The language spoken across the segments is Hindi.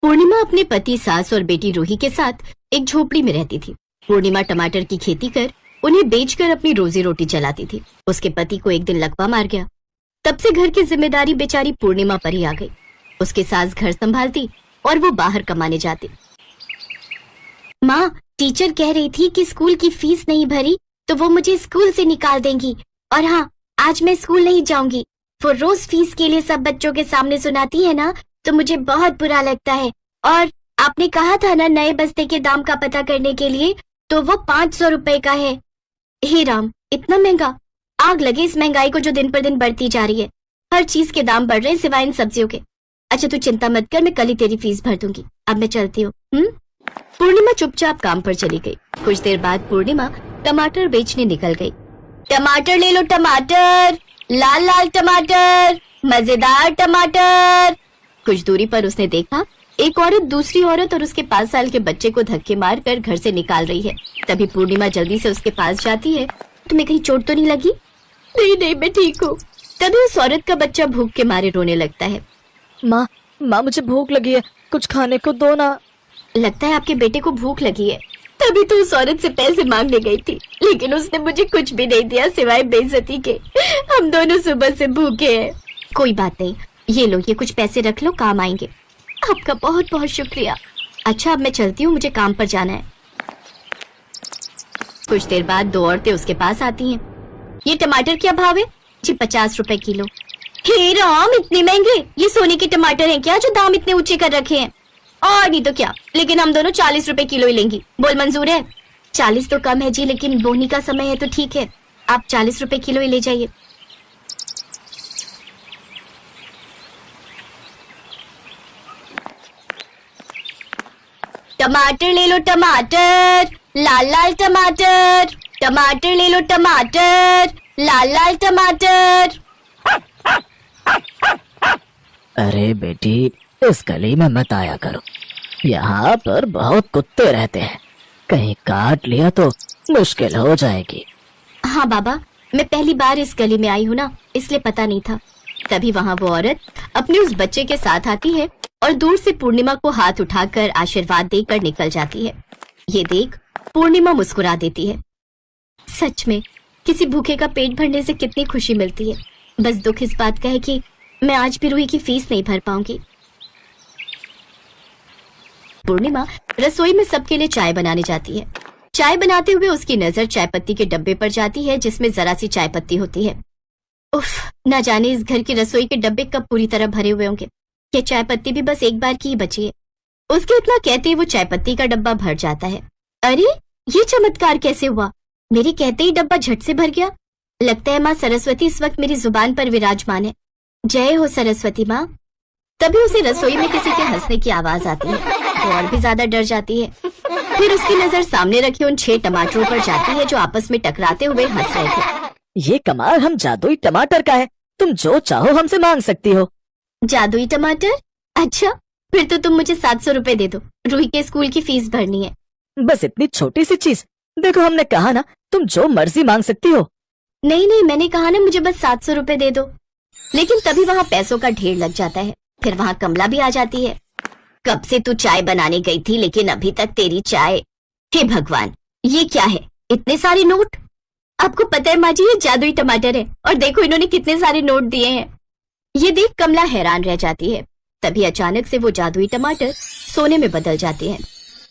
पूर्णिमा अपने पति, सास और बेटी रूही के साथ एक झोपड़ी में रहती थी। पूर्णिमा टमाटर की खेती कर उन्हें बेचकर अपनी रोजी रोटी चलाती थी। उसके पति को एक दिन लकवा मार गया। तब से घर की जिम्मेदारी बेचारी पूर्णिमा पर ही आ गई। उसकी सास घर संभालती और वो बाहर कमाने जाती। माँ, टीचर कह रही थी कि स्कूल की फीस नहीं भरी तो वो मुझे स्कूल से निकाल देंगी। और हाँ, आज मैं स्कूल नहीं जाऊंगी। वो रोज फीस के लिए सब बच्चों के सामने सुनाती है ना, तो मुझे बहुत बुरा लगता है। और आपने कहा था ना नए बस्ते के दाम का पता करने के लिए, तो वो 500 रुपए का है। हे राम, इतना महंगा! आग लगे इस महंगाई को जो दिन पर दिन बढ़ती जा रही है। हर चीज के दाम बढ़ रहे हैं सिवाय इन सब्जियों के। अच्छा तू चिंता मत कर, मैं कल ही तेरी फीस भर दूंगी। अब मैं चलती हूँ। पूर्णिमा चुपचाप काम पर चली गई। कुछ देर बाद पूर्णिमा टमाटर बेचने निकल गई। टमाटर ले लो, टमाटर, लाल लाल टमाटर, मजेदार टमाटर। कुछ दूरी पर उसने देखा एक औरत दूसरी औरत और उसके 5 साल के बच्चे को धक्के मार कर घर से निकाल रही है। तभी पूर्णिमा जल्दी से उसके पास जाती है। तुम्हें कहीं चोट तो नहीं लगी? नहीं नहीं, मैं ठीक हूँ। तभी उस औरत का बच्चा भूख के मारे रोने लगता है। माँ, मुझे भूख लगी है, कुछ खाने को दो ना। लगता है आपके बेटे को भूख लगी है। तभी तो उस औरत से पैसे मांगने गई थी, लेकिन उसने मुझे कुछ भी नहीं दिया सिवाय बेइज्जती के। हम दोनों सुबह से भूखे हैं। कोई बात नहीं, ये लो, ये कुछ पैसे रख लो, काम आएंगे। आपका बहुत बहुत शुक्रिया। अच्छा अब मैं चलती हूँ, मुझे काम पर जाना है। कुछ देर बाद 2 औरतें उसके पास आती हैं। ये टमाटर क्या भाव है? जी 50 रुपए किलो। हे राम, इतने महंगे! ये सोने के टमाटर हैं क्या जो दाम इतने ऊंचे कर रखे हैं? और नहीं तो क्या, लेकिन हम दोनों 40 रुपए किलो ही लेंगी। बोल मंजूर है? 40 तो कम है जी, लेकिन बोनी का समय है तो ठीक है, आप 40 रुपए किलो ही ले जाइए। टमाटर ले लो, टमाटर, लाल लाल टमाटर, टमाटर ले लो, टमाटर, लाल लाल टमाटर। अरे बेटी, इस गली में मत आया करो, यहाँ पर बहुत कुत्ते रहते हैं, कहीं काट लिया तो मुश्किल हो जाएगी। हाँ बाबा, मैं पहली बार इस गली में आई हूँ ना, इसलिए पता नहीं था। तभी वहाँ वो औरत अपने उस बच्चे के साथ आती है और दूर से पूर्णिमा को हाथ उठाकर आशीर्वाद देकर निकल जाती है। ये देख पूर्णिमा मुस्कुरा देती है। सच में किसी भूखे का पेट भरने से कितनी खुशी मिलती है। बस दुख इस बात का है कि मैं आज भी रूही की फीस नहीं भर पाऊंगी। पूर्णिमा रसोई में सबके लिए चाय बनाने जाती है। चाय बनाते हुए उसकी नजर चाय पत्ती के डब्बे पर जाती है जिसमें जरा सी चाय पत्ती होती है। उफ, न जाने इस घर की रसोई के डब्बे कब पूरी तरह भरे हुए होंगे। ये चाय पत्ती भी बस एक बार की ही बची है। उसके इतना कहते ही वो चाय पत्ती का डब्बा भर जाता है। अरे ये चमत्कार कैसे हुआ? मेरे कहते ही डब्बा झट से भर गया। लगता है माँ सरस्वती इस वक्त मेरी जुबान पर विराजमान है। जय हो सरस्वती माँ। तभी उसे रसोई में किसी के हंसने की आवाज आती है। वो और भी ज्यादा डर जाती है। फिर उसकी नजर सामने रखे उन 6 टमाटरों पर जाती है जो आपस में टकराते हुए हंस रहे थे। ये कमाल हम जादुई टमाटर का है, तुम जो चाहो हमसे मांग सकती हो। जादुई टमाटर? अच्छा, फिर तो तुम मुझे 700 रुपए दे दो, रूही के स्कूल की फीस भरनी है। बस इतनी छोटी सी चीज? देखो हमने कहा ना, तुम जो मर्जी मांग सकती हो। नहीं नहीं, मैंने कहा ना मुझे बस 700 रुपए दे दो। लेकिन तभी वहाँ पैसों का ढेर लग जाता है। फिर वहाँ कमला भी आ जाती है। कब से तू चाय बनाने गई थी लेकिन अभी तक तेरी चाय। हे भगवान, ये क्या है? इतने सारे नोट? आपको पता है माँ जी, ये जादुई टमाटर है और देखो इन्होंने कितने सारे नोट दिए हैं। ये देख कमला हैरान रह जाती है। तभी अचानक से वो जादुई टमाटर सोने में बदल जाते हैं।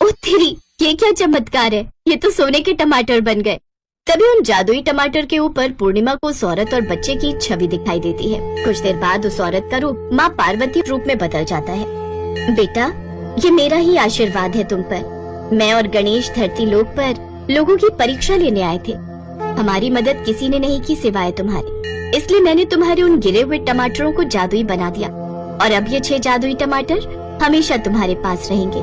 ओह तेरी, ये क्या चमत्कार है! ये तो सोने के टमाटर बन गए। तभी उन जादुई टमाटर के ऊपर पूर्णिमा को उस औरत और बच्चे की छवि दिखाई देती है। कुछ देर बाद उस औरत का रूप माँ पार्वती रूप में बदल जाता है। बेटा, ये मेरा ही आशीर्वाद है तुम पर। मैं और गणेश धरती लोक पर लोगों की परीक्षा लेने आए थे। हमारी मदद किसी ने नहीं की सिवाय तुम्हारी, इसलिए मैंने तुम्हारे उन गिरे हुए टमाटरों को जादुई बना दिया और अब ये 6 जादुई टमाटर हमेशा तुम्हारे पास रहेंगे।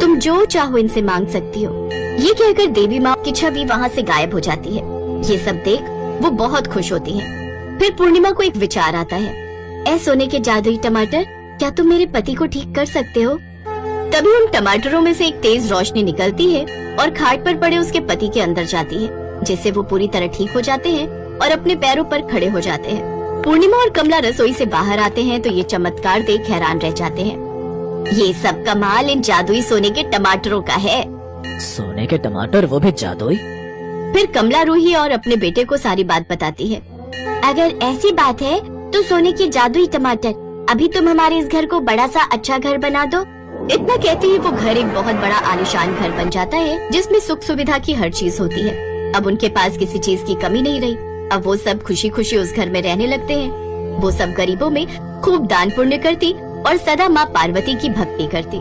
तुम जो चाहो इनसे मांग सकती हो। ये कहकर देवी माँ की छवि वहाँ से गायब हो जाती है। ये सब देख वो बहुत खुश होती है। फिर पूर्णिमा को एक विचार आता है। ऐ सोने के जादुई टमाटर, क्या तुम मेरे पति को ठीक कर सकते हो? तभी उन टमाटरों में से एक तेज रोशनी निकलती है और खाट पर पड़े उसके पति के अंदर जाती है, जिससे वो पूरी तरह ठीक हो जाते हैं और अपने पैरों पर खड़े हो जाते हैं। पूर्णिमा और कमला रसोई से बाहर आते हैं तो ये चमत्कार देख हैरान रह जाते हैं। ये सब कमाल इन जादुई सोने के टमाटरों का है। सोने के टमाटर, वो भी जादुई? फिर कमला रूही और अपने बेटे को सारी बात बताती है। अगर ऐसी बात है तो सोने के जादुई टमाटर, अभी तुम हमारे इस घर को बड़ा सा अच्छा घर बना दो। इतना कहते ही वो घर एक बहुत बड़ा आलीशान घर बन जाता है, जिसमें सुख सुविधा की हर चीज होती है। अब उनके पास किसी चीज की कमी नहीं रही। अब वो सब खुशी खुशी उस घर में रहने लगते हैं। वो सब गरीबों में खूब दान पुण्य करती और सदा माँ पार्वती की भक्ति करती।